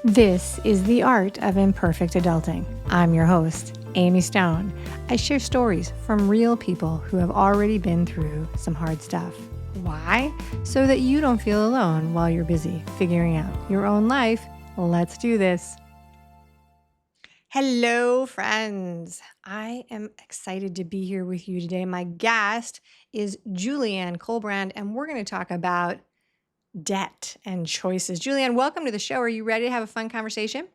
This is the Art of Imperfect Adulting. I'm your host, Amy Stone. I share stories from real people who have already been through some hard stuff. Why? So that you don't feel alone while you're busy figuring out your own life. Let's do this. Hello, friends. I am excited to be here with you today. My guest is Julian Kohlbrand, and we're going to talk about debt and choices. Julianne, welcome to the show. Are you ready to have a fun conversation?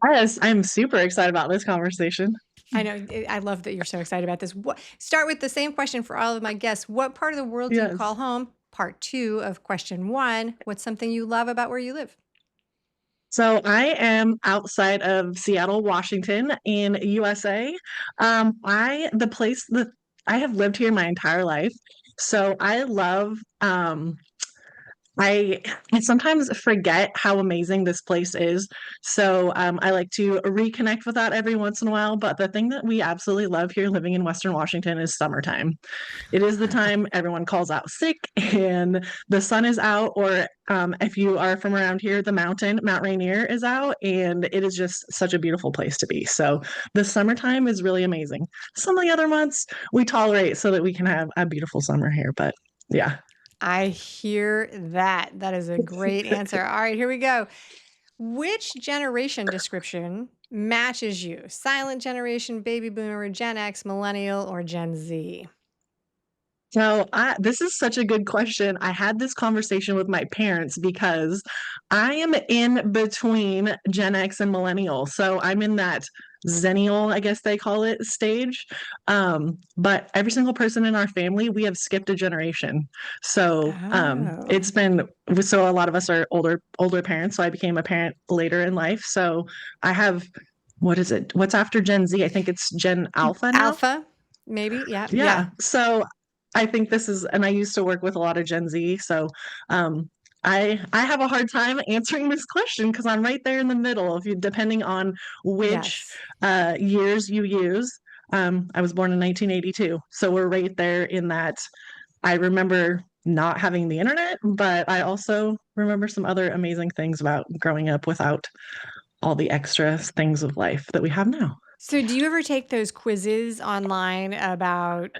Yes, I'm super excited about this conversation. I know. I love that you're so excited about this. Start with the same question for all of my guests. What part of the world do you call Yes. home? Part two of question one. What's something you love about where you live? So I am outside of Seattle, Washington in USA. The place that I have lived here my entire life. So I love I I sometimes forget how amazing this place is. So I like to reconnect with that every once in a while. But the thing that we absolutely love here living in Western Washington is summertime. It is the time everyone calls out sick and the sun is out, or if you are from around here, Mount Rainier is out, and it is just such a beautiful place to be. So the summertime is really amazing. Some of the other months we tolerate so that we can have a beautiful summer here, but yeah. I hear that. That is a great answer. All right, here we go. Which generation description matches you? Silent generation, baby boomer, Gen X, millennial, or Gen Z? This is such a good question. I had this conversation with my parents because I am in between Gen X and millennial. So I'm in that Zennial, I guess they call it, stage. But every single person in our family, we have skipped a generation. So Oh. it's been so a lot of us are older parents. So I became a parent later in life. So I have what is it? What's after Gen Z? I think it's Gen Alpha now. Alpha, maybe. Yeah. Yeah. Yeah. So I think this is, and I used to work with a lot of Gen Z. So um, I have a hard time answering this question because I'm right there in the middle. If you depending on which Yes. years you use. I was born in 1982, so we're right there in that. I remember not having the internet, but I also remember some other amazing things about growing up without all the extra things of life that we have now. So do you ever take those quizzes online about,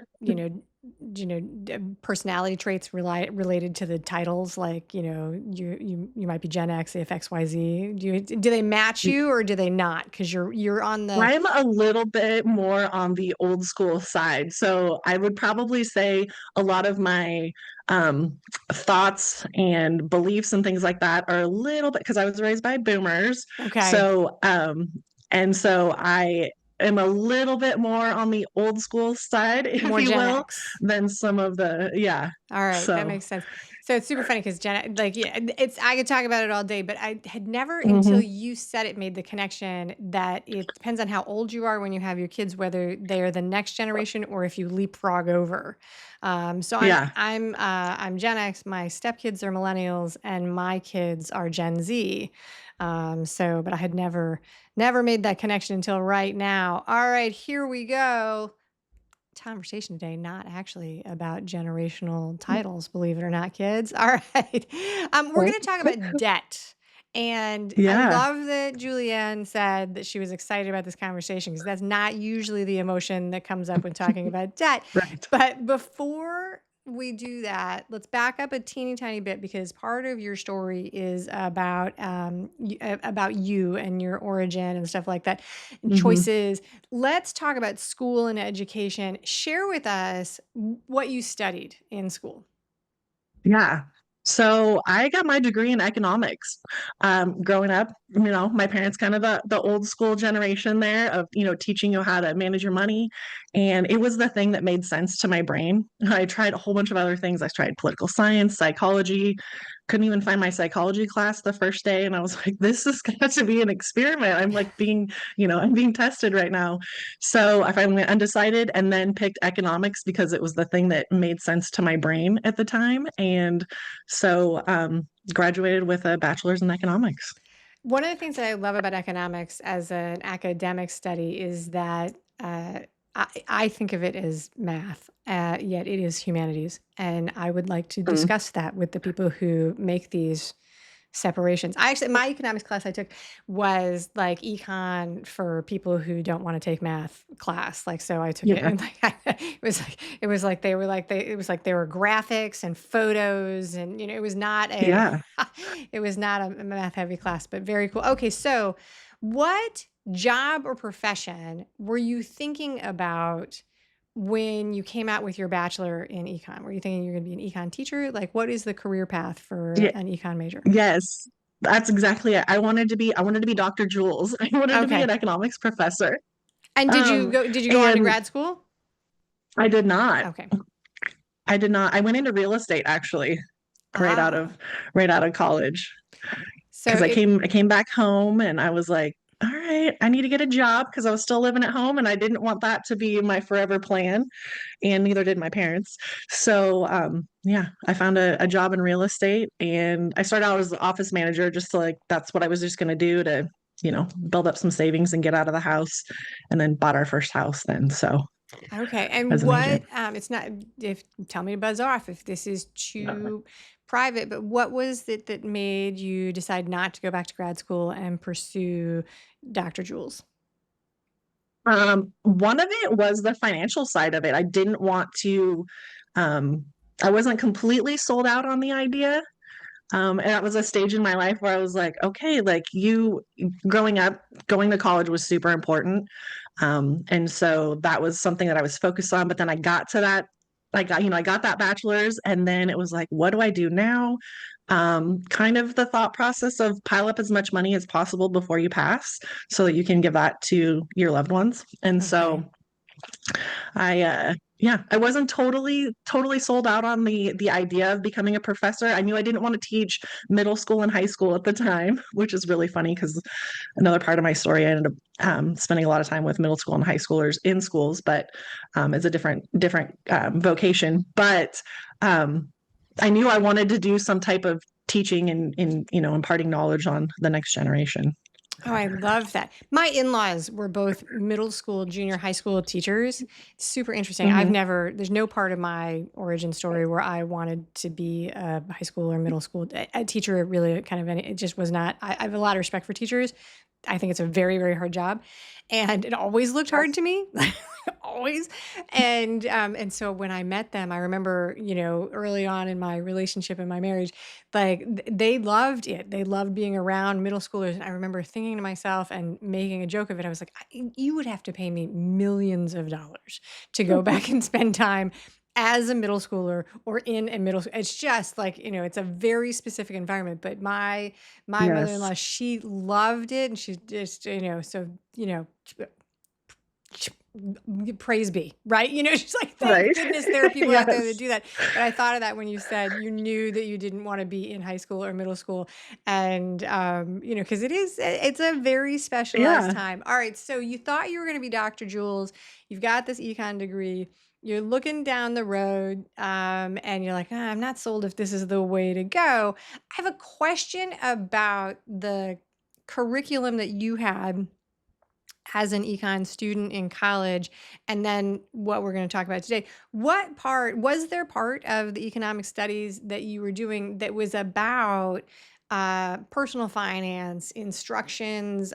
personality traits related to the titles? Like, you might be Gen X if XYZ. Do they match you or do they not? Because you're on the I'm a little bit more on the old school side. So I would probably say a lot of my thoughts and beliefs and things like that are a little bit because I was raised by boomers. okay. So I am a little bit more on the old school side, if More you Gen will, X. than some of the, yeah. All right, that So, makes sense. So it's super funny because like, yeah, it's I could talk about it all day, but I had never until mhm. you said it made the connection that it depends on how old you are when you have your kids, whether they are the next generation or if you leapfrog over. So Yeah. I'm Gen X. My stepkids are millennials, and my kids are Gen Z. But I had never made that connection until right now. All right, here we go conversation today not actually about generational titles, believe it or not, kids. All right. We're going to talk about debt. And I Yeah. love that Julianne said that she was excited about this conversation because that's not usually the emotion that comes up when talking about debt. Right. But before we do that, let's back up a teeny tiny bit because part of your story is about you and your origin and stuff like that, and hmm choices. Let's talk about school and education. Share with us what you studied in school. Yeah. So I got my degree in economics. Growing up, my parents kind of the old school generation there of, teaching you how to manage your money. And it was the thing that made sense to my brain. I tried a whole bunch of other things. I tried political science, psychology, couldn't even find my psychology class the first day. And I was like, this is got to be an experiment. I'm like I'm being tested right now. So I finally went undecided and then picked economics because it was the thing that made sense to my brain at the time. And so graduated with a bachelor's in economics. One of the things that I love about economics as an academic study is that I think of it as math, yet it is humanities. And I would like to Mm. discuss that with the people who make these separations. I actually, my economics class I took was like econ for people who don't want to take math class. Like, so I took it Yeah. and like, it was like they were like it was like there were graphics and photos and it was not a Yeah. it was not a math heavy class, but very cool. Okay, so what job or profession were you thinking about when you came out with your bachelor in econ? Were you thinking you're going to be an econ teacher? Like, what is the career path for Yeah. an econ major? Yes. That's exactly it. I wanted to be Dr. Jewlz. I wanted to be Okay. an economics professor. And Um, did you go on to and grad school? I did not. Okay. I did not. I went into real estate actually right out Ah. of right out of college So because I it came back home and I was like, all right, I need to get a job because I was still living at home and I didn't want that to be my forever plan, and neither did my parents. So yeah, I found a job in real estate and I started out as an office manager just to like that's what I was just gonna do to, build up some savings and get out of the house, and then bought our first house then. So okay. And as an agent. what it's not if tell me to buzz off if this is too private, but what was it that made you decide not to go back to grad school and pursue Dr. Jules? One of it was the financial side of it. I didn't want to, um, I wasn't completely sold out on the idea. And that was a stage in my life where I was like, okay, like growing up, going to college was super important. And so that was something that I was focused on. But then I got to that, I got that bachelor's, and then it was like, what do I do now? Kind of the thought process of pile up as much money as possible before you pass so that you can give that to your loved ones. And Okay. so yeah, I wasn't totally sold out on the idea of becoming a professor. I knew I didn't want to teach middle school and high school at the time, which is really funny because another part of my story, I ended up spending a lot of time with middle school and high schoolers in schools, but it's a different vocation. But I knew I wanted to do some type of teaching and in imparting knowledge on the next generation. Oh, I love that. My in-laws were both middle school, junior high school teachers. Super interesting. Hmm. There's no part of my origin story where I wanted to be a high school or middle school a teacher. Really, kind of, it just was not. I have a lot of respect for teachers. I think it's a very, very hard job, and it always looked hard to me, always. And so when I met them, I remember, early on in my relationship and my marriage, like they loved it. They loved being around middle schoolers. And I remember thinking to myself and making a joke of it. I was like, you would have to pay me millions of dollars to go back and spend time as a middle schooler or in a middle school. It's just like, it's a very specific environment. But my Yes. mother-in-law, she loved it. And she just, so, praise be, right? She's like, thank Right. goodness there are people out there that Yes. do that. But I thought of that when you said you knew that you didn't want to be in high school or middle school. And, because it's a very specialized Yeah. time. All right. So you thought you were going to be Dr. Jules. You've got this econ degree. You're looking down the road, and you're like, I'm not sold if this is the way to go. I have a question about the curriculum that you had as an econ student in college, and then what we're going to talk about today. What part was there part of the economic studies that you were doing that was about personal finance, instruction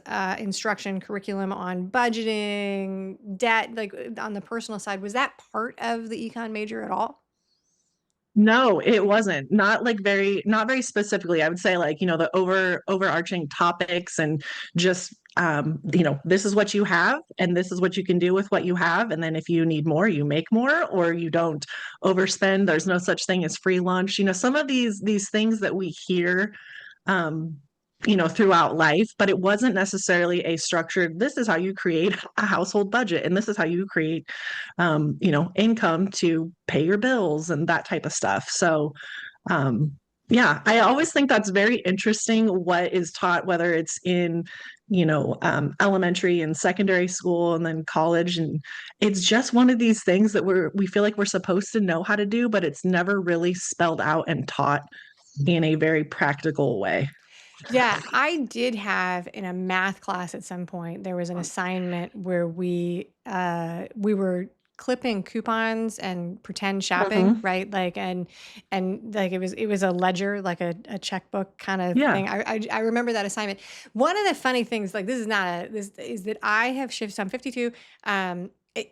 curriculum on budgeting, debt, like on the personal side? Was that part of the econ major at all? No, it wasn't. Not very specifically. I would say like, the overarching topics and just this is what you have and this is what you can do with what you have. And then if you need more, you make more or you don't overspend. There's no such thing as free lunch. Some of these things that we hear um throughout life, but it wasn't necessarily a structured, this is how you create a household budget and this is how you create income to pay your bills and that type of stuff. So yeah, I always think that's very interesting what is taught, whether it's in elementary and secondary school and then college, and it's just one of these things that we feel like we're supposed to know how to do, but it's never really spelled out and taught in a very practical way. Yeah, I did have in a math class at some point, there was an assignment where we were clipping coupons and pretend shopping, Mhm. right? Like, and like it was a ledger, like a checkbook kind of Yeah. thing. I remember that assignment. One of the funny things, like this is not a this is that I have shifted. So I'm 52.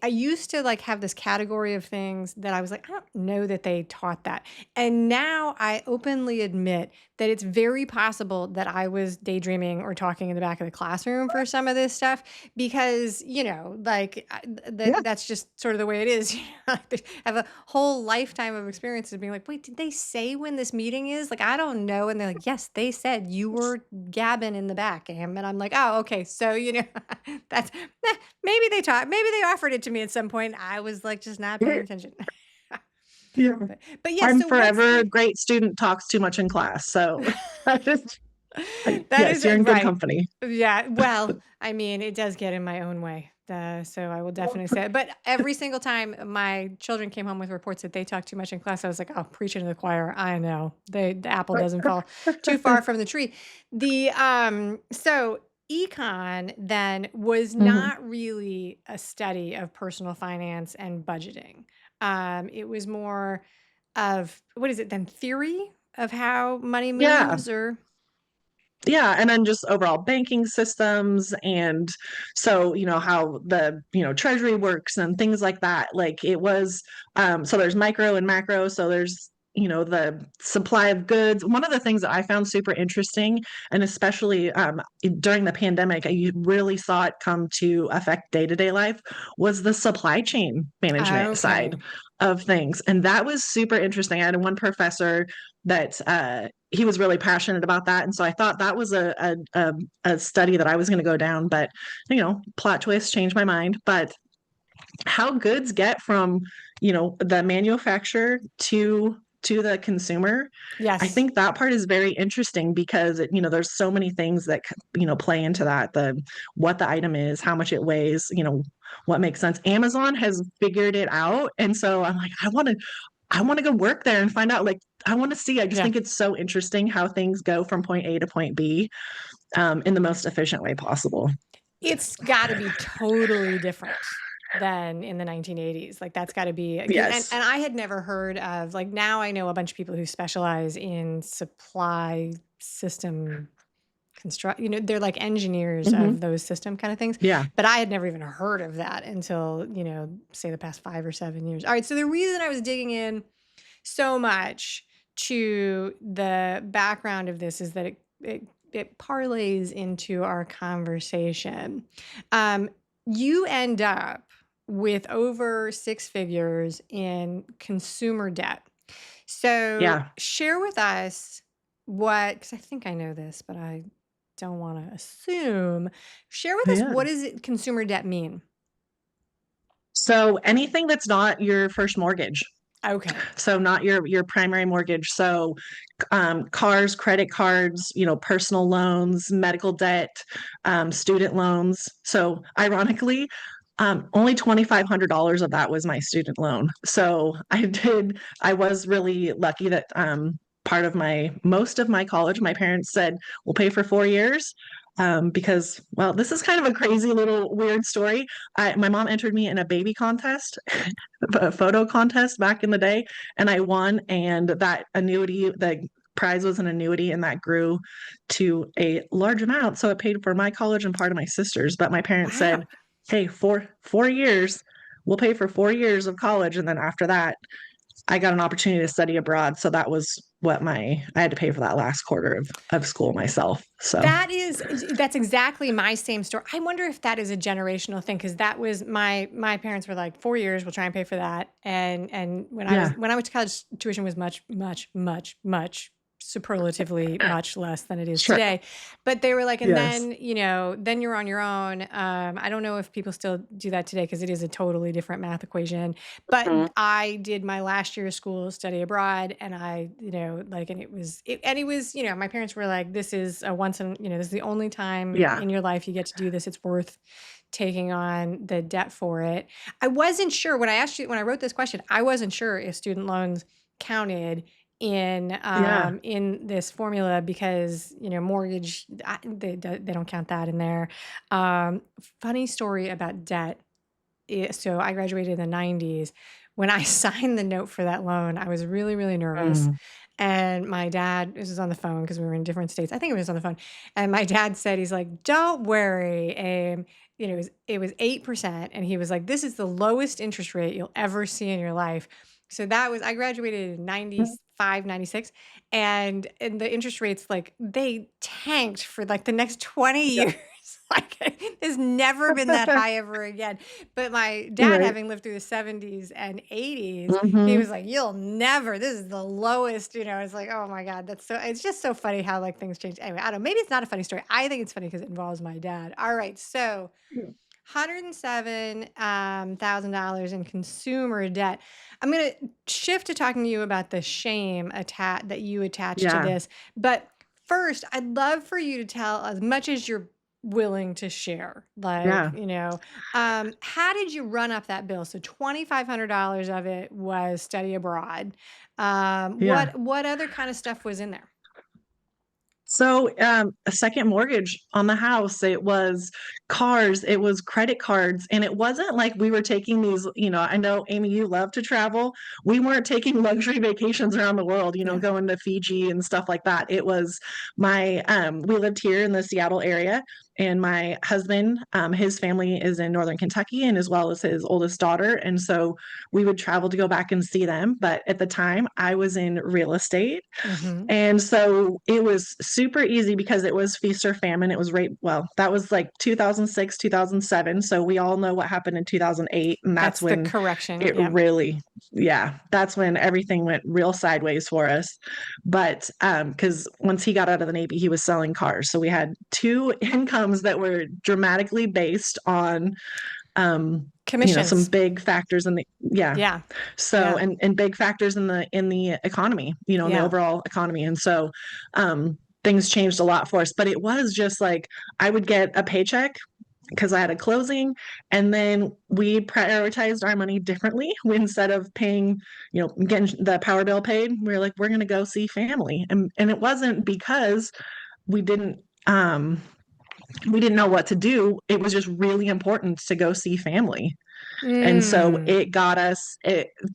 I used to like have this category of things that I was like, I don't know that they taught that. And now I openly admit that it's very possible that I was daydreaming or talking in the back of the classroom for some of this stuff because, like Yeah. that's just sort of the way it is. I have a whole lifetime of experiences being like, wait, did they say when this meeting is? Like, I don't know. And they're like, yes, they said you were gabbing in the back, Am. And I'm like, oh, okay. So, that's maybe they taught, maybe they offered it to me at some point. I was like, just not paying attention. Yeah. But yes, I'm so what's forever a the great student, talks too much in class, so I just that yes, is you're in good right. company. Yeah. Well, I mean, it does get in my own way. So I will definitely say it. But every single time my children came home with reports that they talked too much in class, I was like, oh, preaching to the choir. I know. The apple doesn't fall too far from the tree. So econ then was Mhm. not really a study of personal finance and budgeting. It was more of what is it then? Theory of how money Yeah. moves or Yeah, and then just overall banking systems and so, how the, treasury works and things like that. Like it was so there's micro and macro, so there's the supply of goods. One of the things that I found super interesting, and especially during the pandemic, I really saw it come to affect day-to-day life, was the supply chain management side okay. of things. And that was super interesting. I had one professor that he was really passionate about that, and so I thought that was a study that I was going to go down. But plot twist, changed my mind. But how goods get from the manufacturer to the consumer, I Yes. think that part is very interesting because there's so many things that play into that, the what the item is, how much it weighs, what makes sense. Amazon has figured it out, and so I'm like, I want to go work there and find out. Like, I want to see. I just Yeah. think it's so interesting how things go from point A to point B in the most efficient way possible. It's gotta be totally different than in the 1980s. Like, that's gotta be because Yes. and I had never heard of like, now I know a bunch of people who specialize in supply system construct they're like engineers Hmm. of those system kind of things, Yeah. but I had never even heard of that until, say the past 5 or 7 years. Alright, so the reason I was digging in so much to the background of this is that it parlays into our conversation. Um, you end up with over six figures in consumer debt. So Yeah. share with us what, because I think I know this, but I don't want to assume. Share with us Yeah. what does consumer debt mean? So anything that's not your first mortgage. Okay. So not your primary mortgage. So cars, credit cards, personal loans, medical debt, student loans. So ironically, only $2,500 of that was my student loan. So I was really lucky that part of most of my college, my parents said, we'll pay for 4 years. Because, well, this is kind of a crazy little weird story. My mom entered me in a baby contest, a photo contest back in the day, and I won. And that annuity, the prize was an annuity, and that grew to a large amount. So it paid for my college and part of my sister's. But my parents Wow. said, "Hey, for 4 years, we'll pay for 4 years of college, and then after that, I got an opportunity to study abroad." So that was what I had to pay for that last quarter of school myself. So That's exactly my same story. I wonder if that is a generational thing because that was my parents were like 4 years. We'll try and pay for that. And yeah, when I went to college, tuition was much much superlatively much less than it is sure, today. But they were like, and yes, then then you're on your own. I don't know if people still do that today because it is a totally different math equation. But mhm, I did my last year of school study abroad and I, like, and it was, my parents were like, this is a once in, this is the only time yeah, in your life you get to do this. It's worth taking on the debt for it. I wasn't sure when I asked you, when I wrote this question, I wasn't sure if student loans counted yeah. in this formula because mortgage they don't count that in there. Funny story about debt. so I graduated in the 90s. When I signed the note for that loan, I was really, really nervous. Mm. And my dad, this was on the phone because we were in different states. I think it was on the phone. And my dad said, he's like, don't worry. It was 8%. And he was like, this is the lowest interest rate you'll ever see in your life. So I graduated in 95, 96. And the interest rates, like, they tanked for like the next 20 Yeah. years. Like, it's never been that high ever again. But my dad, Right. having lived through the 70s and 80s, he was Mhm. like, "You'll never. This is the lowest." It's like, oh my god, that's so. It's just so funny how like things change. Anyway, I don't know. Maybe it's not a funny story. I think it's funny because it involves my dad. All right, so Mm. $107,000 in consumer debt. I'm going to shift to talking to you about the shame that you attach to Yeah. this. But first, I'd love for you to tell as much as you're willing to share. Like, Yeah. how did you run up that bill? So $2,500 of it was study abroad. Yeah. What other kind of stuff was in there? So, a second mortgage on the house, it was cars, it was credit cards, and it wasn't like we were taking these, I know, Amy, you love to travel. We weren't taking luxury vacations around the world, Yeah. going to Fiji and stuff like that. It was we lived here in the Seattle area, and my husband, his family is in Northern Kentucky, and as well as his oldest daughter. And so we would travel to go back and see them. But at the time, I was in real estate. Mm-hmm. And so it was super easy because it was feast or famine. It was that was like 2006, 2007. So we all know what happened in 2008. And that's That's the when correction. it Yeah. really, yeah, that's when everything went real sideways for us. But because once he got out of the Navy, he was selling cars. So we had two incomes that were dramatically based on some Commissions. big factors in the yeah. Yeah. So Yeah. and big factors in the economy, in the Yeah. overall economy. And so things changed a lot for us. But it was just like I would get a paycheck because I had a closing, and then we prioritized our money differently. Instead of paying, getting the power bill paid, we were like, we're gonna go see family. And it wasn't because we didn't um we didn't know what to do. It was just really important to go see family. And so Mm. it got us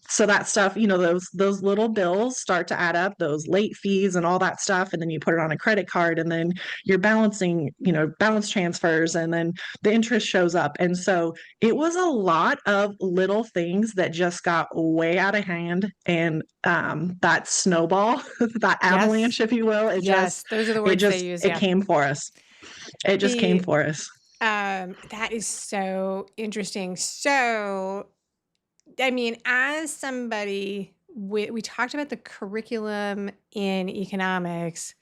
so that stuff, those little bills start to add up, those late fees and all that stuff. And then you put it on a credit card, and then you're balancing, balance transfers, and then the interest shows up. And so it was a lot of little things that just got way out of hand. And that snowball, that Yes. avalanche, if you will, Yes. Those are the words they use. it Yeah. came for us. It just came The for us. that is so interesting. So, I mean, as somebody, we talked about the curriculum in economics.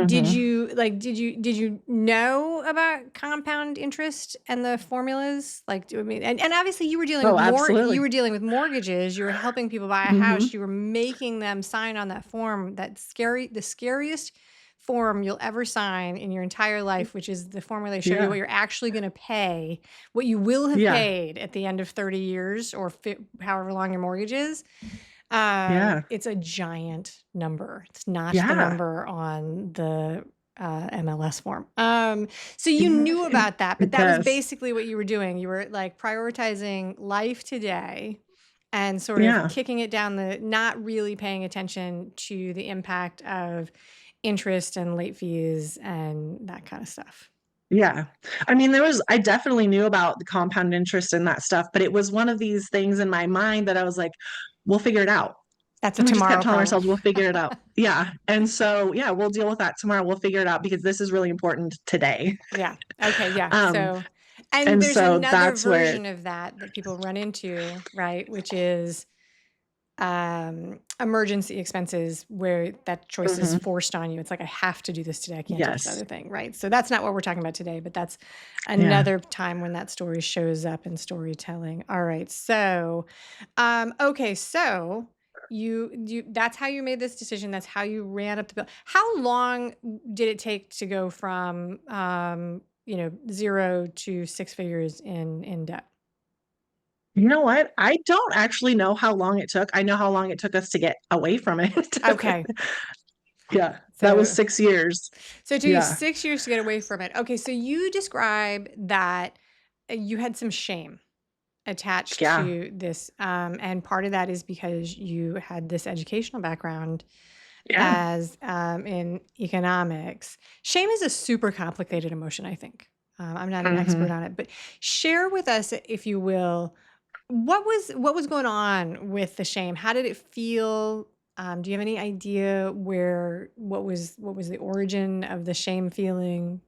Mhm. Did you know about compound interest and the formulas? Like, I mean, and obviously Oh, absolutely. you were dealing with mortgages, you were helping people buy a Mhm. house, you were making them sign on that form, the scariest form you'll ever sign in your entire life, which is the form where they show you Yeah. what you're actually going to pay, what you will have Yeah. paid at the end of 30 years or however long your mortgage is. Yeah. It's a giant number. It's not the Yeah. number on the MLS form. So you Yeah. knew about that, but that was Yes. basically what you were doing. You were like prioritizing life today and sort of Yeah. kicking it down not really paying attention to the impact of interest and late fees and that kind of stuff. Yeah. I mean, I definitely knew about the compound interest and that stuff, but it was one of these things in my mind that I was like, we'll figure it out. That's a And we just kept tomorrow telling problem. ourselves, we'll figure it out. Yeah. And so, yeah, we'll deal with that tomorrow. We'll figure it out because this is really important today. Yeah. Okay. Yeah. Um, So, and and there's so another that's where, version of that people run into, right? Which is emergency expenses where that choice is mhm, forced on you. It's like, I have to do this today. I can't do this yes. other thing. Right. So that's not what we're talking about today, but that's Yeah. another time when that story shows up in storytelling. All right. So, okay. So that's how you made this decision. That's how you ran up the bill. How long did it take to go from, 0 to six figures in debt? You know what? I don't actually know how long it took. I know how long it took us to get away from it. Okay. Yeah. That was So 6 years. So it took you Yeah. 6 years to get away from it. Okay, so you describe that you had some shame attached Yeah. to this. And part of that is because you had this educational background Yeah. as in economics. Shame is a super complicated emotion, I think. I'm not an expert Mhm. on it, but share with us, if you will, what was going on with the shame? How did it feel? Do you have any idea what was the origin of the shame feeling?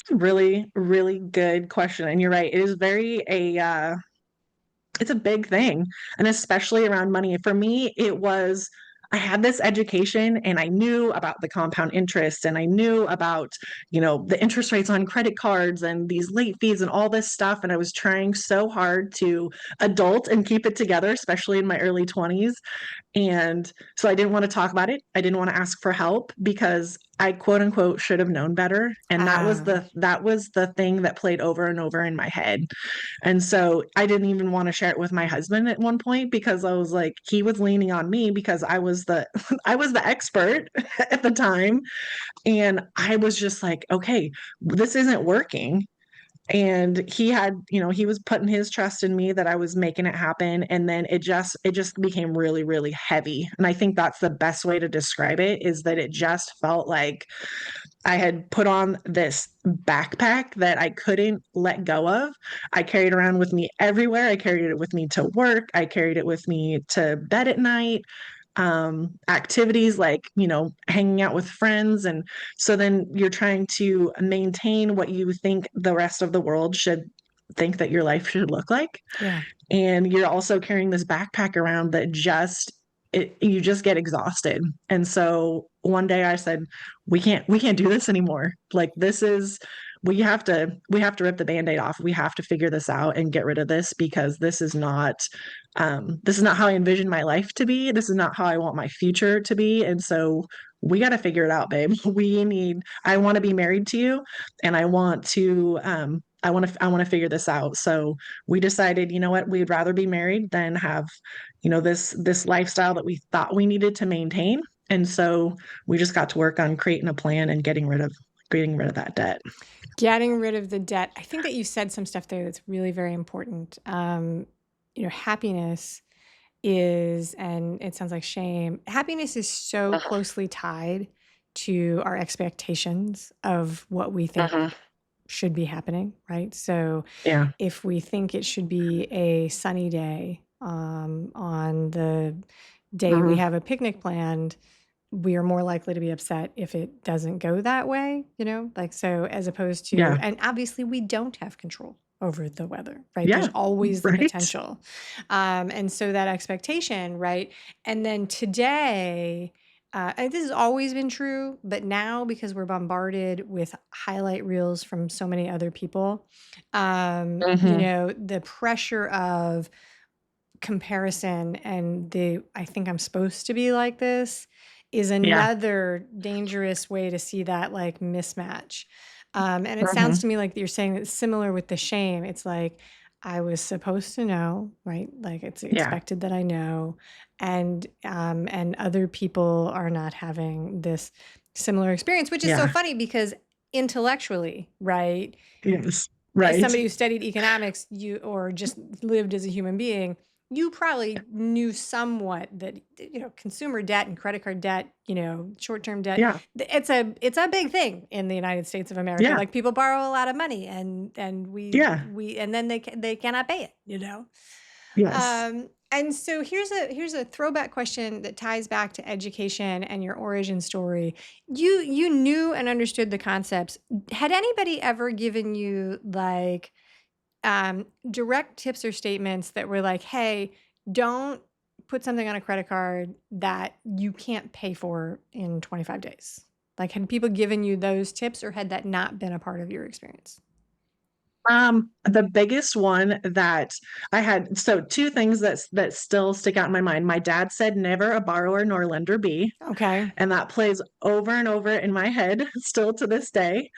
Really, really good question, and you're right, it is it's a big thing, and especially around money. For me, it was I had this education and I knew about the compound interest and I knew about, the interest rates on credit cards and these late fees and all this stuff. And I was trying so hard to adult and keep it together, especially in my early 20s. And so I didn't want to talk about it. I didn't want to ask for help because I quote unquote should have known better. And that was the thing that played over and over in my head. And so I didn't even want to share it with my husband at one point because I was like, he was leaning on me because I was the I was the expert at the time. And I was just like, okay, this isn't working. And he was putting his trust in me that I was making it happen. And then it just became really, really heavy. And I think that's the best way to describe it, is that it just felt like I had put on this backpack that I couldn't let go of. I carried it around with me everywhere. I carried it with me to work. I carried it with me to bed at night. Activities like, hanging out with friends. And so then you're trying to maintain what you think the rest of the world should think that your life should look like. Yeah. And you're also carrying this backpack around that you just get exhausted. And so one day I said, we can't do this anymore. Like, we have to rip the band-aid off. We have to figure this out and get rid of this, because this is not how I envision my life to be. This is not how I want my future to be. And so we got to figure it out, babe. I want to be married to you, and I want to figure this out. So we decided, you know what, we'd rather be married than have, this lifestyle that we thought we needed to maintain. And so we just got to work on creating a plan and getting rid of that debt. Getting rid of the debt. I think that you said some stuff there that's really very important. Happiness is, and it sounds like shame, happiness is so Uh-huh. closely tied to our expectations of what we think Uh-huh. should be happening, right? So Yeah. if we think it should be a sunny day, on the day we Uh-huh. have a picnic planned, we are more likely to be upset if it doesn't go that way, like, so as opposed to, Yeah. and obviously we don't have control over the weather, right? There's Yeah. always the Right. potential. And so that expectation, right? And then today, and this has always been true, but now because we're bombarded with highlight reels from so many other people, Hmm. the pressure of comparison and I think I'm supposed to be like this is Yeah. another dangerous way to see that like mismatch. And it sounds Hmm. to me like you're saying it's similar with the shame. It's like, I was supposed to know, right? Like it's Yeah. expected that I know, and other people are not having this similar experience, which is so Yeah. funny because intellectually, right? Yes. As Right. somebody who studied economics, or just lived as a human being, you probably knew somewhat that consumer debt and credit card debt, short-term debt, Yeah. it's a big thing in the United States of America. Yeah. Like people borrow a lot of money, and Yeah. we and then they cannot pay it. Yes. And so here's a throwback question that ties back to education and your origin story. You knew and understood the concepts. Had anybody ever given you like direct tips or statements that were like, "Hey, don't put something on a credit card that you can't pay for in 25 days"? Like, had people given you those tips, or had that not been a part of your experience? The biggest one that I had, so two things that still stick out in my mind. My dad said, "Never a borrower nor lender be," Okay. and that plays over and over in my head still to this day.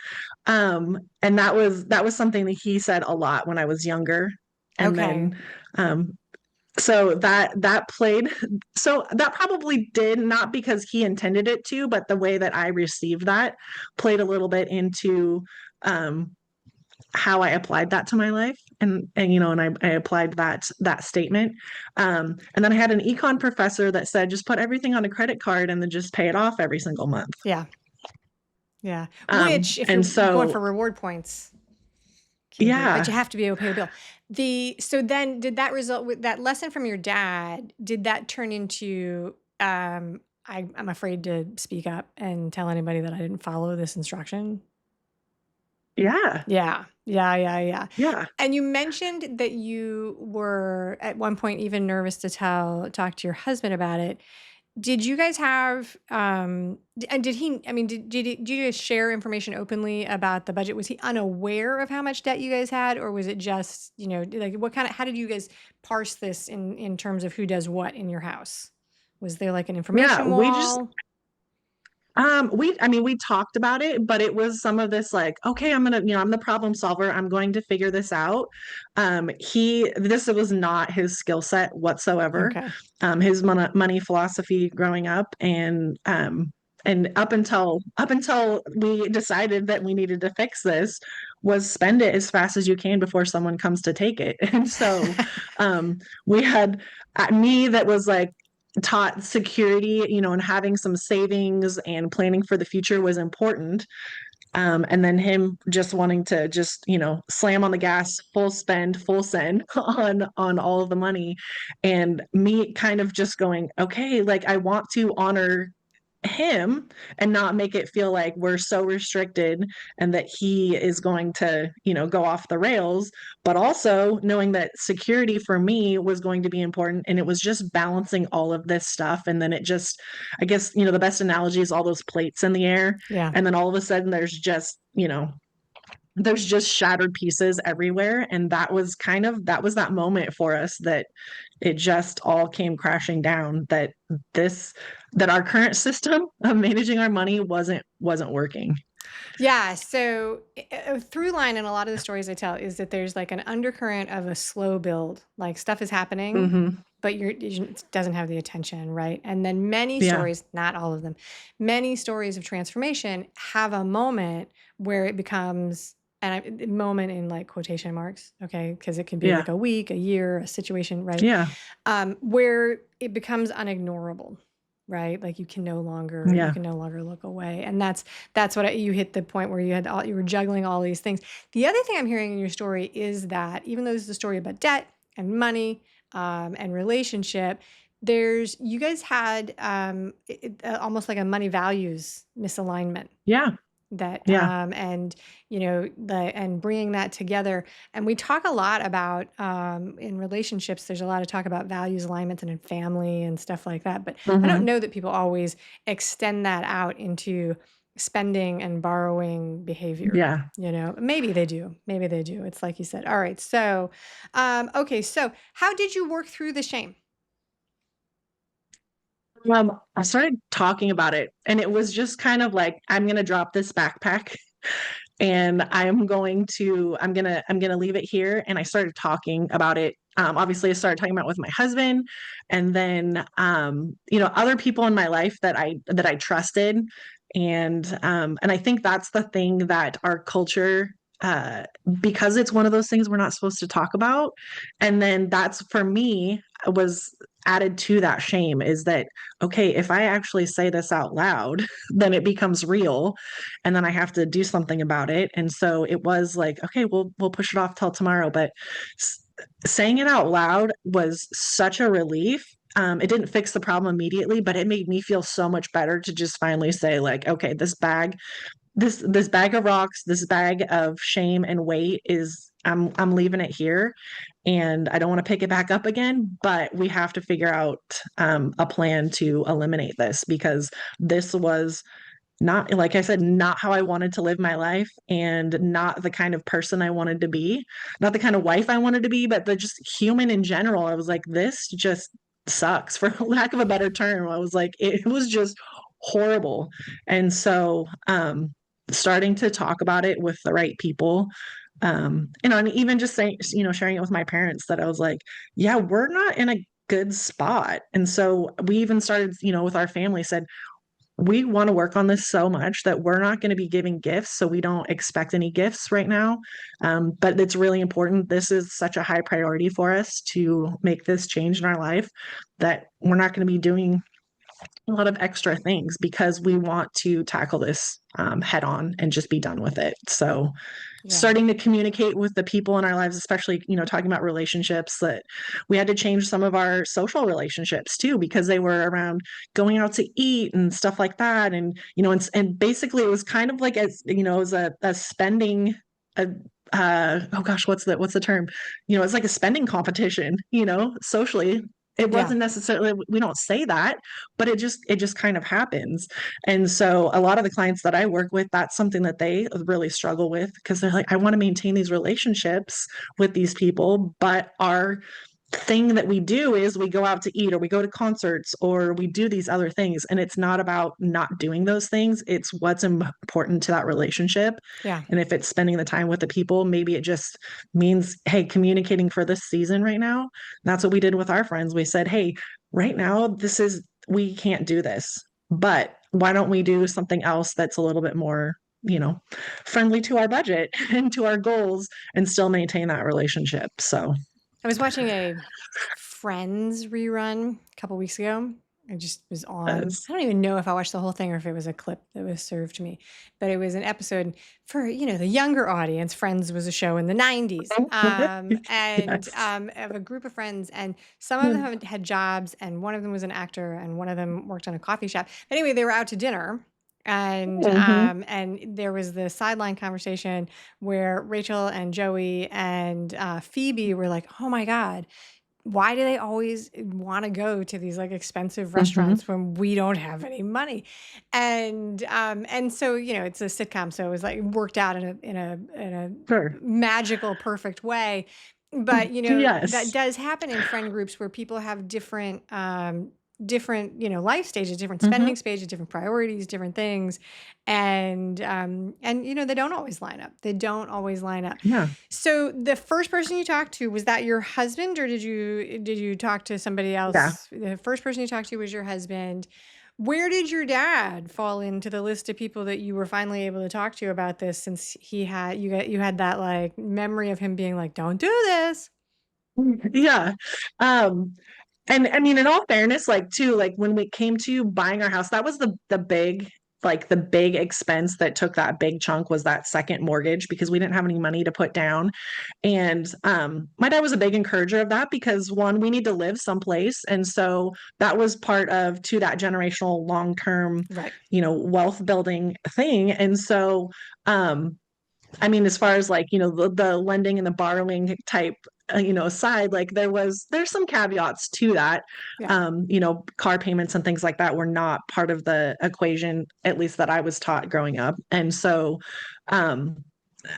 And that was something that he said a lot when I was younger. And Okay. then, um, so that played, so that probably did, not because he intended it to, but the way that I received that played a little bit into, um, how I applied that to my life. And you know, and I applied that statement. And then I had an econ professor that said, just put everything on a credit card and then just pay it off every single month. Yeah. Yeah. Which, if And you're going so, for reward points, can be, but you yeah, have to be able to pay a bill. So then did that result with that lesson from your dad? Did that turn into, I'm afraid to speak up and tell anybody that I didn't follow this instruction? yeah, Yeah. Yeah. Yeah. Yeah. yeah. And you mentioned that you were at one point even nervous to talk to your husband about it. Did you guys have, and did he, I mean, did you guys share information openly about the budget? Was he unaware of how much debt you guys had, or was it just, like how did you guys parse this in terms of who does what in your house? Was there like an Yeah, information wall? I mean, we talked about it, but it was some of this like, okay, I'm the problem solver. I'm going to figure this out. This was not his skill set whatsoever. Okay. His money philosophy growing up, and up until we decided that we needed to fix this, was spend it as fast as you can before someone comes to take it. And so, we had me that was like, taught security, and having some savings and planning for the future was important. And then him just wanting to just, slam on the gas, full spend, full send on all of the money. And me kind of just going, okay, like I want to honor him and not make it feel like we're so restricted and that he is going to, go off the rails, but also knowing that security for me was going to be important. And it was just balancing all of this stuff. And then it just, I guess, the best analogy is all those plates in the air. Yeah. And then all of a sudden there's just shattered pieces everywhere. And that was that moment for us that it just all came crashing down, that our current system of managing our money wasn't working. Yeah. So a through line in a lot of the stories I tell is that there's like an undercurrent of a slow build, like stuff is happening, Hmm. but it doesn't have the attention, right? And then many Yeah. stories, not all of them, many stories of transformation have a moment where it becomes, and a moment in like quotation marks, okay, because it can be Yeah. like a week, a year, a situation, right? Yeah. Where it becomes unignorable, right? Like you can no longer Yeah. look away. And that's what you hit the point where you were juggling all these things. The other thing I'm hearing in your story is that even though this is a story about debt and money, and relationship, you guys had, almost like a money values misalignment Yeah. that, Yeah. and and bringing that together. And we talk a lot about, in relationships, there's a lot of talk about values alignments and in family and stuff like that, but I don't Hmm. know that people always extend that out into spending and borrowing behavior. Yeah. Maybe they do, it's like you said. All right, so, okay, so how did you work through the shame? I started talking about it, and it was just kind of like, I'm going to drop this backpack and I'm gonna leave it here. And I started talking about it. Obviously I started talking about it with my husband, and then other people in my life that I trusted. And I think that's the thing that our culture, uh because it's one of those things we're not supposed to talk about. And then that's, for me, was added to that shame, is that, okay, if I actually say this out loud, then it becomes real, and then I have to do something about it. And so it was like, okay, we'll push it off till tomorrow. But saying it out loud was such a relief. It didn't fix the problem immediately, but it made me feel so much better to just finally say, like, okay, this bag of rocks, this bag of shame and weight is, I'm leaving it here, and I don't want to pick it back up again. But we have to figure out, a plan to eliminate this, because this was not, like I said, not how I wanted to live my life, and not the kind of person I wanted to be, not the kind of wife I wanted to be, but the just human in general. I was like, this just sucks, for lack of a better term. I was like, it was just horrible. And so, starting to talk about it with the right people, and even just saying, sharing it with my parents, that I was like, yeah, we're not in a good spot. And so we even started, with our family, said, we want to work on this so much that we're not going to be giving gifts. So we don't expect any gifts right now. But it's really important. This is such a high priority for us to make this change in our life that we're not going to be doing a lot of extra things because we want to tackle this head on and just be done with it. So Yeah. starting to communicate with the people in our lives, especially, talking about relationships, that we had to change some of our social relationships too, because they were around going out to eat and stuff like that. And basically it was kind of like, as a spending, a, oh gosh, what's the term? It's like a spending competition, socially. It Yeah. wasn't necessarily, we don't say that, but it just kind of happens. And so a lot of the clients that I work with, that's something that they really struggle with because they're like, I want to maintain these relationships with these people, but our thing that we do is we go out to eat or we go to concerts or we do these other things. And it's not about not doing those things. It's what's important to that relationship. Yeah. And if it's spending the time with the people, maybe it just means, hey, communicating for this season right now. That's what we did with our friends. We said, hey, right now, we can't do this, but why don't we do something else that's a little bit more, friendly to our budget and to our goals and still maintain that relationship. So I was watching a Friends rerun a couple weeks ago. It just was on. that's I don't even know if I watched the whole thing or if it was a clip that was served to me, but it was an episode for, the younger audience. Friends was a show in the 90s, and yes. of a group of friends, and some of them had jobs, and one of them was an actor, and one of them worked on a coffee shop. Anyway, they were out to dinner. Mhm. And there was the sideline conversation where Rachel and Joey and Phoebe were like, "Oh my God, why do they always want to go to these like expensive Mhm. restaurants when we don't have any money?" And so it's a sitcom, so it was like worked out in a Sure. magical, perfect way. But that Yes. does happen in friend groups where people have different life stages, different Mhm. spending stages, different priorities, different things, and they don't always line up. They don't always line up. Yeah. So the first person you talked to, was that your husband, or did you talk to somebody Yeah. else? The first person you talked to was your husband. Where did your dad fall into the list of people that you were finally able to talk to about this, since you had that like memory of him being like, "Don't do this." Yeah. Um, and I mean, in all fairness, like too, like when we came to buying our house, that was the big expense that took that big chunk was that second mortgage because we didn't have any money to put down. And my dad was a big encourager of that because one, we need to live someplace. And so that was part of to that generational long-term, Right. wealth building thing. And so I mean, as far as like, the lending and the borrowing type, side, like there's some caveats to that. Yeah. Car payments and things like that were not part of the equation, at least that I was taught growing up. And so, um,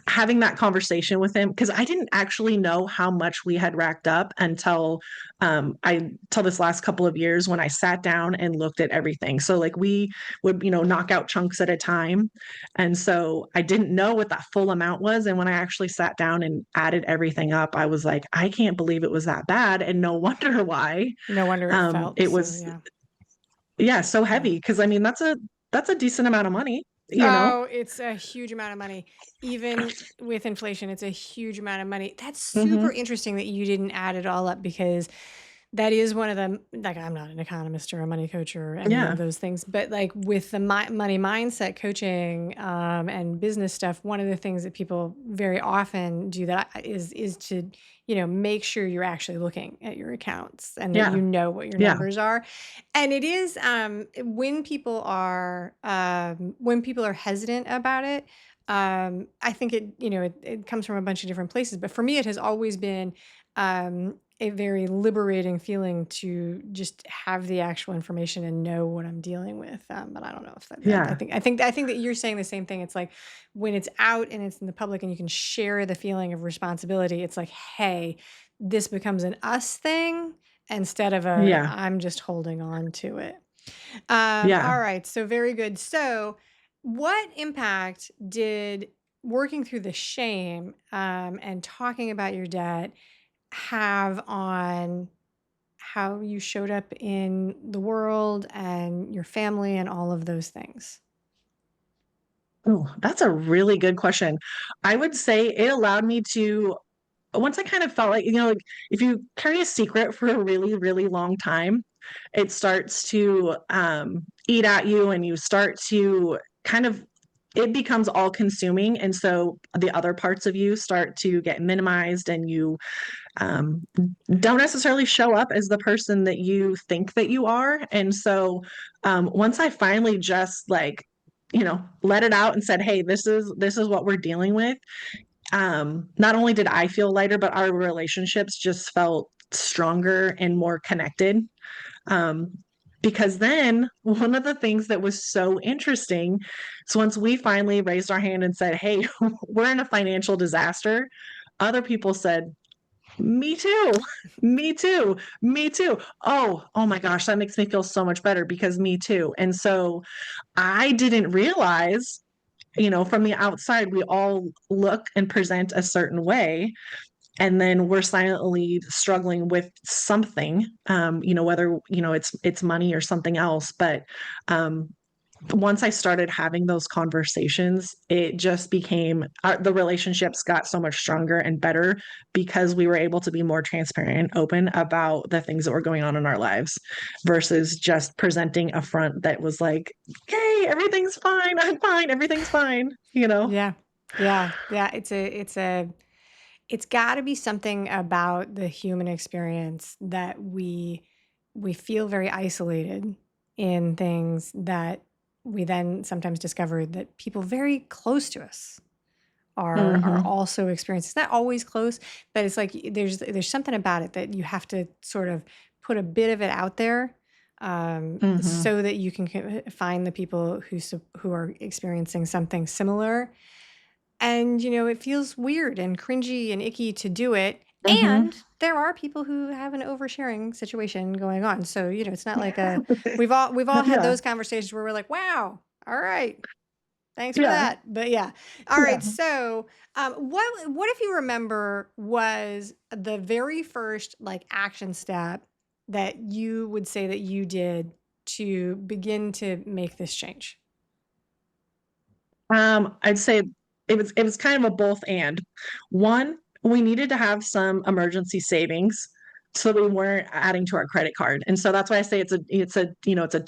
having that conversation with him because I didn't actually know how much we had racked up until till this last couple of years when I sat down and looked at everything. So like we would knock out chunks at a time, and so I didn't know what that full amount was. And when I actually sat down and added everything up, I was like, I can't believe it was that bad, and no wonder why. No wonder it felt It so. was Yeah. yeah so Yeah. heavy because I mean that's a decent amount of money, you know. Oh, it's a huge amount of money. Even with inflation, it's a huge amount of money. That's super Hmm. interesting that you didn't add it all up, because that is one of the, like, I'm not an economist or a money coach or any of Yeah. those things, but like with the money mindset coaching and business stuff, one of the things that people very often do is to make sure you're actually looking at your accounts and that Yeah. you know what your Yeah. numbers are. And it is when people are hesitant about it. I think it comes from a bunch of different places, but for me, it has always been a very liberating feeling to just have the actual information and know what I'm dealing with. But I don't know if I Yeah. think that you're saying the same thing. It's like when it's out and it's in the public and you can share the feeling of responsibility. It's like, hey, this becomes an us thing instead of a Yeah. I'm just holding on to it. Yeah. All right, so very good. So, what impact did working through the shame and talking about your debt have on how you showed up in the world and your family and all of those things? Oh, that's a really good question. I would say it allowed me to once I kind of felt like, like if you carry a secret for a really, really long time, it starts to eat at you and you start to kind of it becomes all consuming. And so the other parts of you start to get minimized and you um, don't necessarily show up as the person that you think that you are. And so once I finally just like, let it out and said, hey, this is what we're dealing with, not only did I feel lighter, but our relationships just felt stronger and more connected. Um, because then one of the things that was so interesting is once we finally raised our hand and said, hey, we're in a financial disaster, other people said, me too. Me too. Me too. Oh my gosh, that makes me feel so much better because me too. And so I didn't realize, from the outside, we all look and present a certain way. And then we're silently struggling with something, whether, it's money or something else. But um, once I started having those conversations, it just became the relationships got so much stronger and better because we were able to be more transparent and open about the things that were going on in our lives versus just presenting a front that was like, hey, everything's fine. I'm fine. Everything's fine. Yeah. Yeah. Yeah. It's got to be something about the human experience that we feel very isolated in things that we then sometimes discover that people very close to us are Hmm. also experiencing. It's not always close, but it's like there's something about it that you have to sort of put a bit of it out there, Hmm. so that you can find the people who are experiencing something similar. And, it feels weird and cringy and icky to do it. Hmm. And there are people who have an oversharing situation going on. So, it's not like we've all had Yeah. those conversations where we're like, wow, all right, thanks for Yeah. that. But yeah. All Yeah. right. So, what if you remember was the very first like action step that you would say that you did to begin to make this change? I'd say it was kind of a both and. One, we needed to have some emergency savings so we weren't adding to our credit card. And so that's why I say it's a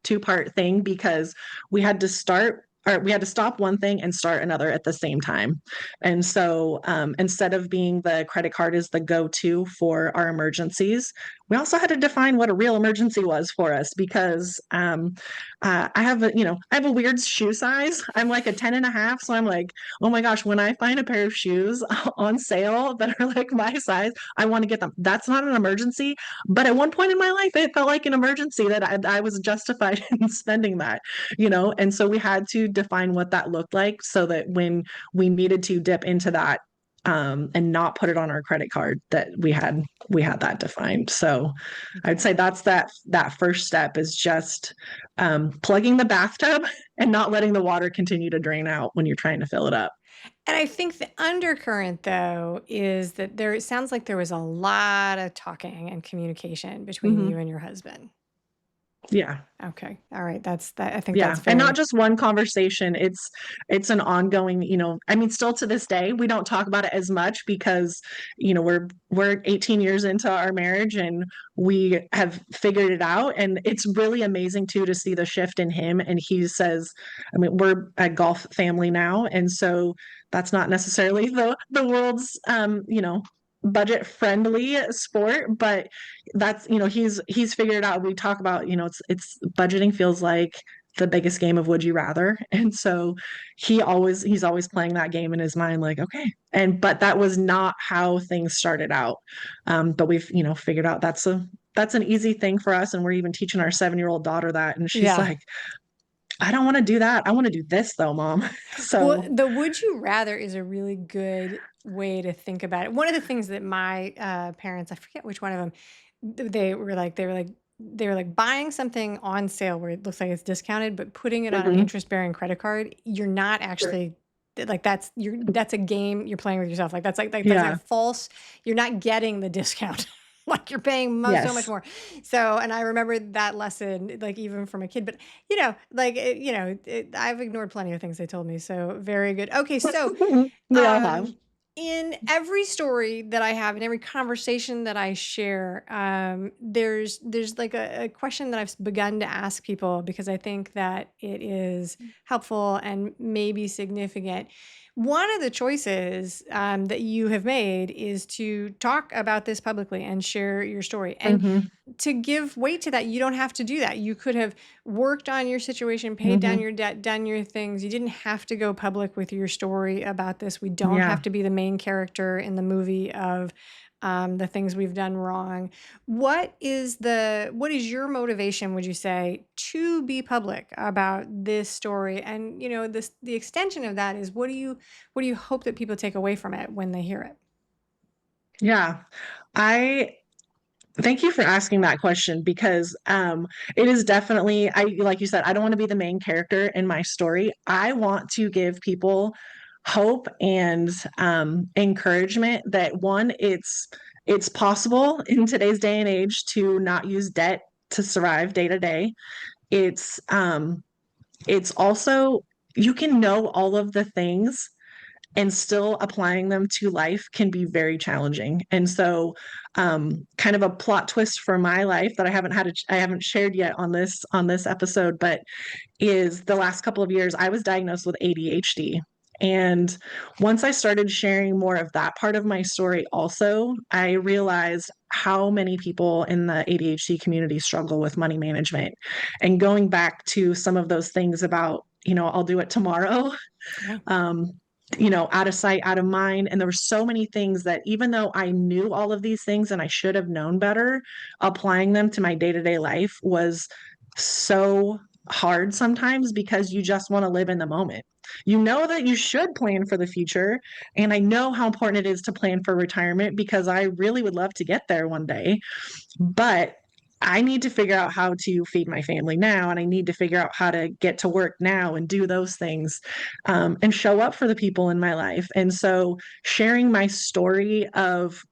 two-part thing because we had to start or we had to stop one thing and start another at the same time. And so instead of being the credit card is the go-to for our emergencies, we also had to define what a real emergency was for us because I have a weird shoe size. I'm like a 10 and a half. So I'm like, oh my gosh, when I find a pair of shoes on sale that are like my size, I want to get them. That's not an emergency. But at one point in my life, it felt like an emergency that I was justified in spending that. And so we had to define what that looked like so that when we needed to dip into that, and not put it on our credit card, that we had that defined. So I'd Okay. say that's that first step is just plugging the bathtub and not letting the water continue to drain out when you're trying to fill it up. And I think the undercurrent, though, is that it sounds like there was a lot of talking and communication between you Hmm. and your husband. Yeah. Okay. All right. I think that's Yeah, and not very, just one conversation. It's an ongoing, I mean, still to this day, we don't talk about it as much because, we're 18 years into our marriage and we have figured it out. And it's really amazing too to see the shift in him. And he says, I mean, we're a golf family now, and so that's not necessarily the world's budget friendly sport, but that's he's figured it out. We talk about, it's budgeting feels like the biggest game of would you rather. And so he's always playing that game in his mind like, okay, but that was not how things started out. But we've figured out that's an easy thing for us, and we're even teaching our 7-year-old daughter that, and she's yeah. like, I don't want to do that, I want to do this though, mom. Well, So the would you rather is a really good way to think about it. One of the things that my parents, I forget which one of them, they were like buying something on sale where it looks like it's discounted, but putting it on an mhm. interest-bearing credit card, you're not actually like that's a game you're playing with yourself. Like that's like Yeah. a false, you're not getting the discount. Like you're paying so much Yes. more. So, and I remember that lesson, like even from a kid, but I've ignored plenty of things they told me. So very good. Okay. So, We all have. um, in every story that I have, in every conversation that I share, there's like a question that I've begun to ask people because I think that it is helpful and maybe significant. One of the choices that you have made is to talk about this publicly and share your story. And Mhm. to give weight to that, you don't have to do that. You could have worked on your situation, paid down Mhm. your debt, done your things. You didn't have to go public with your story about this. We don't have Yeah. to be the main character in the movie of the things we've done wrong. What is your motivation, would you say, to be public about this story? And the extension of that is what do you hope that people take away from it when they hear it? Yeah. I Thank you for asking that question because it is definitely, I like you said, I don't want to be the main character in my story. I want to give people hope and encouragement that one, it's possible in today's day and age to not use debt to survive day to day. It's it's also, you can know all of the things and still applying them to life can be very challenging. And so, kind of a plot twist for my life that I haven't shared yet on this episode, but is the last couple of years I was diagnosed with ADHD. And once I started sharing more of that part of my story, also, I realized how many people in the ADHD community struggle with money management. And going back to some of those things about, I'll do it tomorrow, Yeah. um, out of sight, out of mind. And there were so many things that even though I knew all of these things and I should have known better, applying them to my day to day life was so hard sometimes because you just want to live in the moment. You know that you should plan for the future. And I know how important it is to plan for retirement because I really would love to get there one day. But I need to figure out how to feed my family now, and I need to figure out how to get to work now and do those things and show up for the people in my life. And so, sharing my story of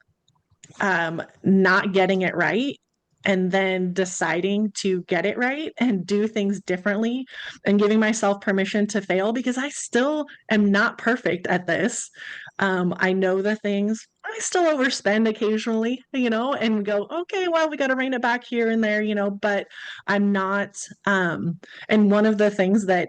not getting it right and then deciding to get it right and do things differently and giving myself permission to fail because I still am not perfect at this. I know the things. I still overspend occasionally, and go, okay, well, we got to rein it back here and there, but I'm not. And one of the things that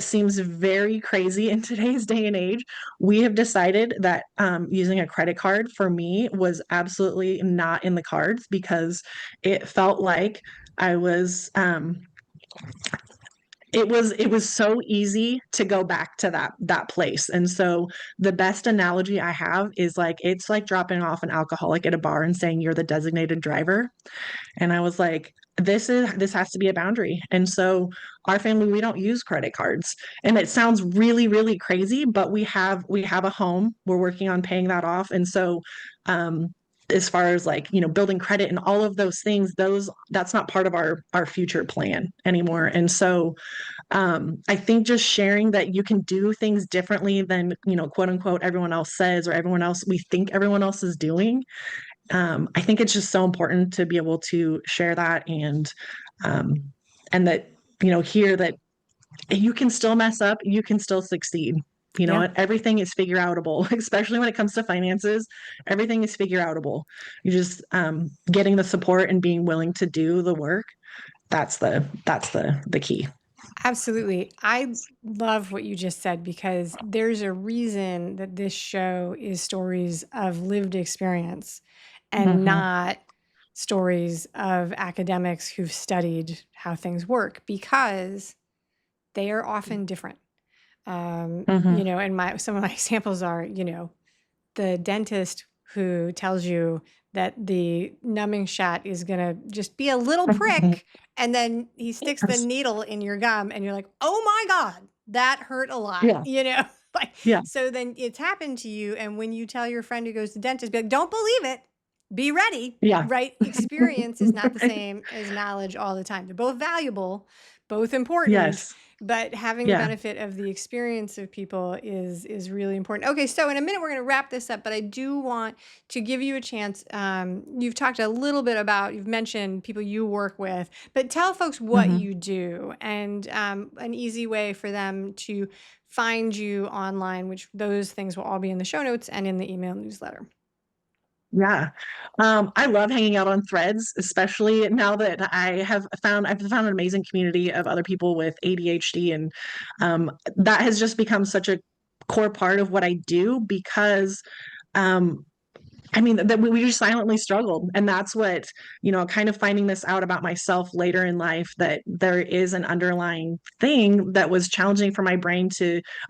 seems very crazy in today's day and age, we have decided that using a credit card for me was absolutely not in the cards because it felt like I was it was so easy to go back to that place. And so the best analogy I have is like it's like dropping off an alcoholic at a bar and saying you're the designated driver. And I was like, this has to be a boundary. And so our family, we don't use credit cards. And it sounds really, really crazy, but we have a home. We're working on paying that off. And so as far as like, building credit and all of those things, that's not part of our future plan anymore. And so I think just sharing that you can do things differently than, quote unquote, everyone else says or everyone else we think everyone else is doing. I think it's just so important to be able to share that um, and that hear that you can still mess up, you can still succeed. Yeah. Everything is figure outable, especially when it comes to finances. Everything is figure outable. You just getting the support and being willing to do the work. That's the key. Absolutely. I love what you just said because there's a reason that this show is stories of lived experience and Hmm. not stories of academics who've studied how things work because they are often different. Hmm. And some of my examples are, the dentist who tells you that the numbing shot is going to just be a little prick and then he sticks the Yes. needle in your gum and you're like, "Oh my god, that hurt a lot." Yeah. Like Yeah. so then it's happened to you and when you tell your friend who goes to dentist, be like, "Don't believe it. Be ready." Yeah. Right? Experience is not the same as knowledge all the time. They're both valuable, both important, Yes. but having the Yeah. benefit of the experience of people is really important. Okay, so in a minute we're going to wrap this up, but I do want to give you a chance. You've talked a little bit about, you've mentioned people you work with, but tell folks what Mhm. you do and an easy way for them to find you online, which those things will all be in the show notes and in the email newsletter. Yeah. I love hanging out on Threads, especially now that I've found an amazing community of other people with ADHD, and that has just become such a core part of what I do because um I mean, that we just silently struggled. And that's what, kind of finding this out about myself later in life, that there is an underlying thing that was challenging for my brain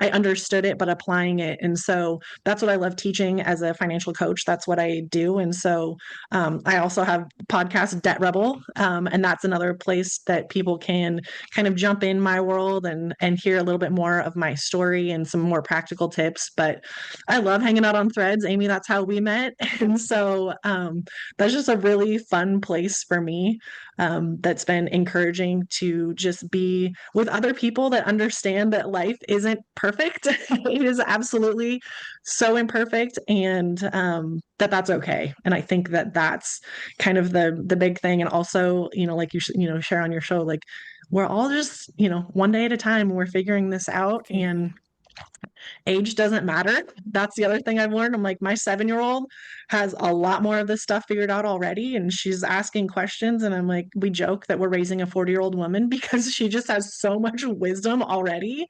I understood it, but applying it. And so that's what I love teaching as a financial coach. That's what I do. And so I also have podcast Debt Rebel. And that's another place that people can kind of jump in my world and hear a little bit more of my story and some more practical tips. But I love hanging out on Threads. Amy, that's how we met. And so that's just a really fun place for me, that's been encouraging to just be with other people that understand that life isn't perfect. It is absolutely so imperfect, and that's okay. And I think that that's kind of the big thing. And also, like share on your show, like we're all just, one day at a time, we're figuring this out. Figuring And age doesn't matter. That's the other thing I've learned. I'm like, my 7-year-old has a lot more of this stuff figured out already, and she's asking questions. And I'm like, we joke that we're raising a 40-year-old woman because she just has so much wisdom already.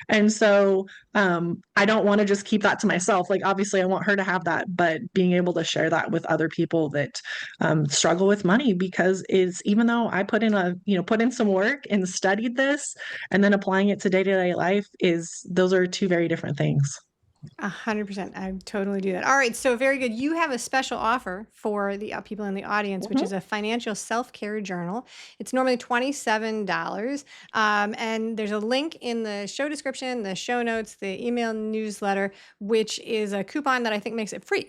And so I don't want to just keep that to myself. Like, obviously, I want her to have that, but being able to share that with other people that struggle with money, because it's, even though I put in some work and studied this, and then applying it to day to day life, those are two very different things. 100%. I totally do that. All right. So very good. You have a special offer for the people in the audience, which Mhm. is a financial self-care journal. It's normally $27. And there's a link in the show description, the show notes, the email newsletter, which is a coupon that I think makes it free.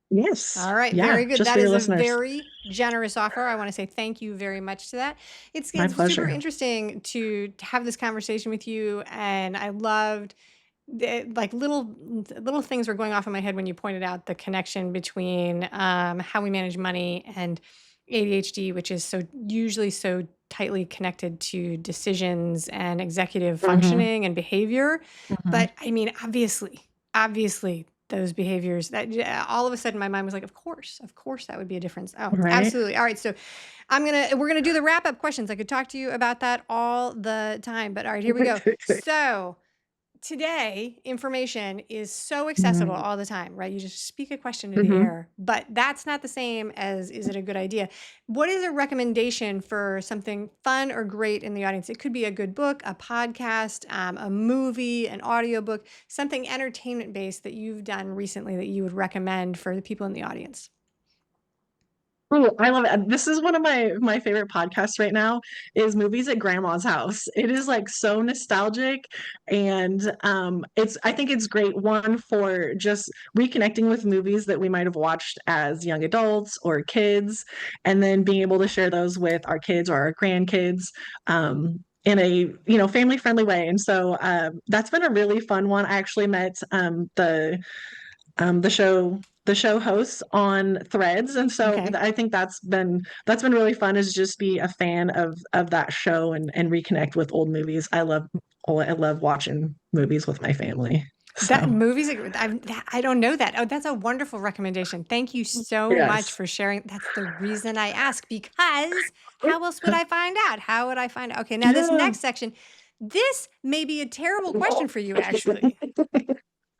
Yes. All right, Yeah. very good. Just That for your is a listeners. very generous offer. I want to say thank you very much to that. My It's super pleasure. interesting to have this conversation with you, and I loved like little things were going off in my head when you pointed out the connection between how we manage money and ADHD, which is usually so tightly connected to decisions and executive Hmm. functioning and behavior. Hmm. But I mean, obviously, those behaviors that all of a sudden my mind was like, of course, that would be a difference. Oh, Right. absolutely. All right, so we're gonna do the wrap up questions. I could talk to you about that all the time, but all right, here we go. So today, information is so accessible all the time, right? You just speak a question to the Hmm. air, but that's not the same as, is it a good idea? What is a recommendation for something fun or great in the audience? It could be a good book, a podcast, a movie, an audiobook, something entertainment based that you've done recently that you would recommend for the people in the audience. Oh, I love it. This is one of my favorite podcasts right now, is Movies at Grandma's House. It is like so nostalgic, and I think it's great, one, for just reconnecting with movies that we might have watched as young adults or kids, and then being able to share those with our kids or our grandkids in a family friendly way. And so that's been a really fun one. I actually met the show hosts on Threads, and so Okay. I think that's been really fun, is just be a fan of that show and reconnect with old movies. I love watching movies with my family. That So movies, I don't know that. Oh, that's a wonderful recommendation. Thank you so much yes. for sharing. That's the reason I ask, because how else would I find out? How would I find out? Okay, now this Yeah. next section, this may be a terrible question for you, actually.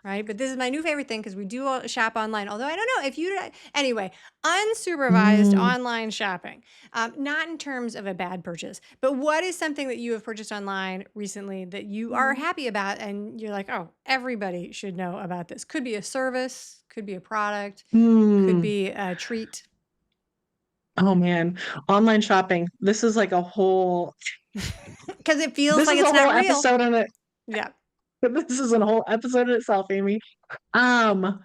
Right? But this is my new favorite thing because we do all shop online. Although I don't know if you, anyway, unsupervised Mm, online shopping, not in terms of a bad purchase, but what is something that you have purchased online recently that you are happy about and you're like, oh, everybody should know about this? Could be a service, could be a product, could mm. be a treat. Oh man, online shopping. Because it feels This like is a it's whole not real. episode on it. Yeah. This is a whole episode in itself, Amy. Um,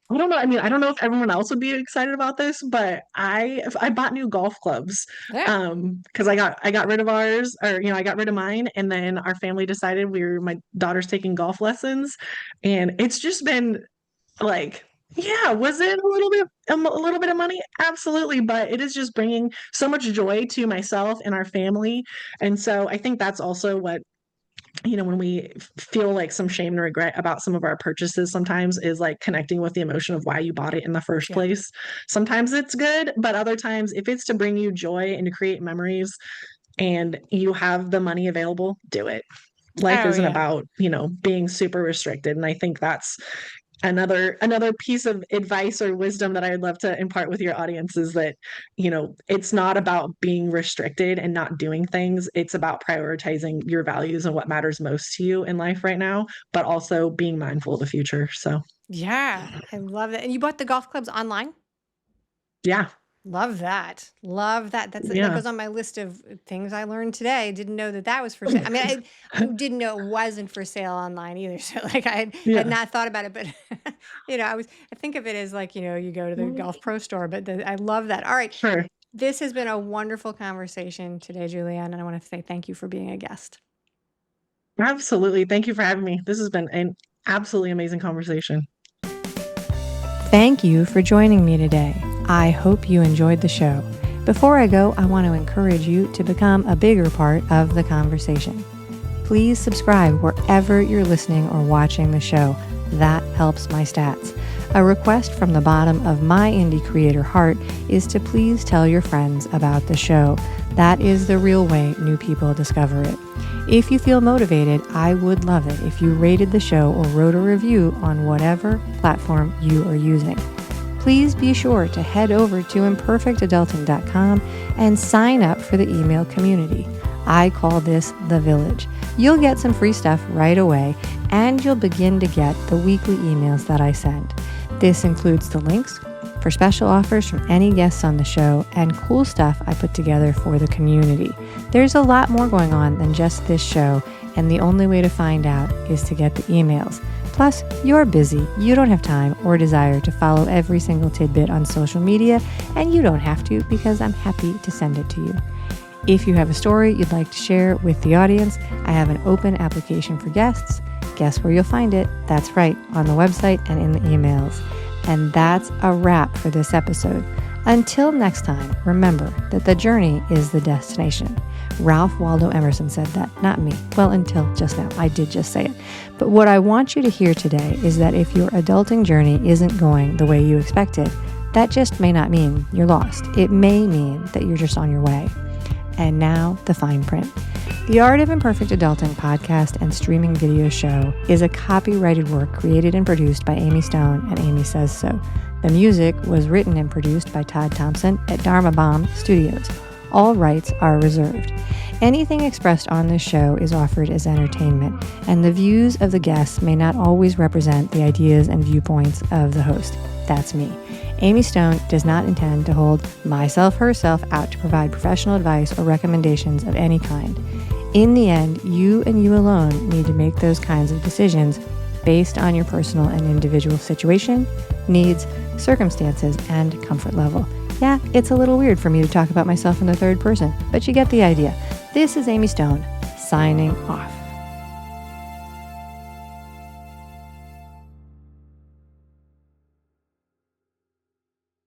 I don't know. I mean, I don't know if everyone else would be excited about this, but I bought new golf clubs Yeah. because I got rid of ours, or I got rid of mine, and then our family decided my daughter's taking golf lessons, and it's just been like, yeah, was it a little bit of money? Absolutely, but it is just bringing so much joy to myself and our family, and so I think that's also what when we feel like some shame and regret about some of our purchases sometimes is like connecting with the emotion of why you bought it in the first Yeah. place. Sometimes it's good, but other times if it's to bring you joy and to create memories and you have the money available, do it. Life Oh isn't yeah. about, being super restricted. And I think that's another piece of advice or wisdom that I'd love to impart with your audience is that, it's not about being restricted and not doing things. It's about prioritizing your values and what matters most to you in life right now, but also being mindful of the future. So, Yeah. I love that. And you bought the golf clubs online? yeah. Love that. Love that. That Yeah. goes on my list of things I learned today. Didn't know that that was for sale. I mean, I didn't know it wasn't for sale online either. So like I had Yeah. not thought about it, but I think of it as like, you go to the golf pro store, but I love that. All right. Sure. This has been a wonderful conversation today, Julianne, and I want to say thank you for being a guest. Absolutely. Thank you for having me. This has been an absolutely amazing conversation. Thank you for joining me today. I hope you enjoyed the show. Before I go, I want to encourage you to become a bigger part of the conversation. Please subscribe wherever you're listening or watching the show. That helps my stats. A request from the bottom of my indie creator heart is to please tell your friends about the show. That is the real way new people discover it. If you feel motivated, I would love it if you rated the show or wrote a review on whatever platform you are using. Please be sure to head over to imperfectadulting.com and sign up for the email community. I call this the Village. You'll get some free stuff right away, and you'll begin to get the weekly emails that I send. This includes the links for special offers from any guests on the show and cool stuff I put together for the community. There's a lot more going on than just this show, and the only way to find out is to get the emails. Plus, you're busy. You don't have time or desire to follow every single tidbit on social media, and you don't have to because I'm happy to send it to you. If you have a story you'd like to share with the audience, I have an open application for guests. Guess where you'll find it? That's right, on the website and in the emails. And that's a wrap for this episode. Until next time, remember that the journey is the destination. Ralph Waldo Emerson said that, not me. Well, until just now. I did just say it. But what I want you to hear today is that if your adulting journey isn't going the way you expected, that just may not mean you're lost. It may mean that you're just on your way. And now, the fine print. The Art of Imperfect Adulting podcast and streaming video show is a copyrighted work created and produced by Amy Stone and Amy Says So. The music was written and produced by Todd Thompson at Dharma Bomb Studios. All rights are reserved. Anything expressed on this show is offered as entertainment, and the views of the guests may not always represent the ideas and viewpoints of the host. That's me. Amy Stone does not intend to hold herself out to provide professional advice or recommendations of any kind. In the end, you and you alone need to make those kinds of decisions based on your personal and individual situation, needs, circumstances, and comfort level. Yeah, it's a little weird for me to talk about myself in the third person, but you get the idea. This is Amy Stone, signing off.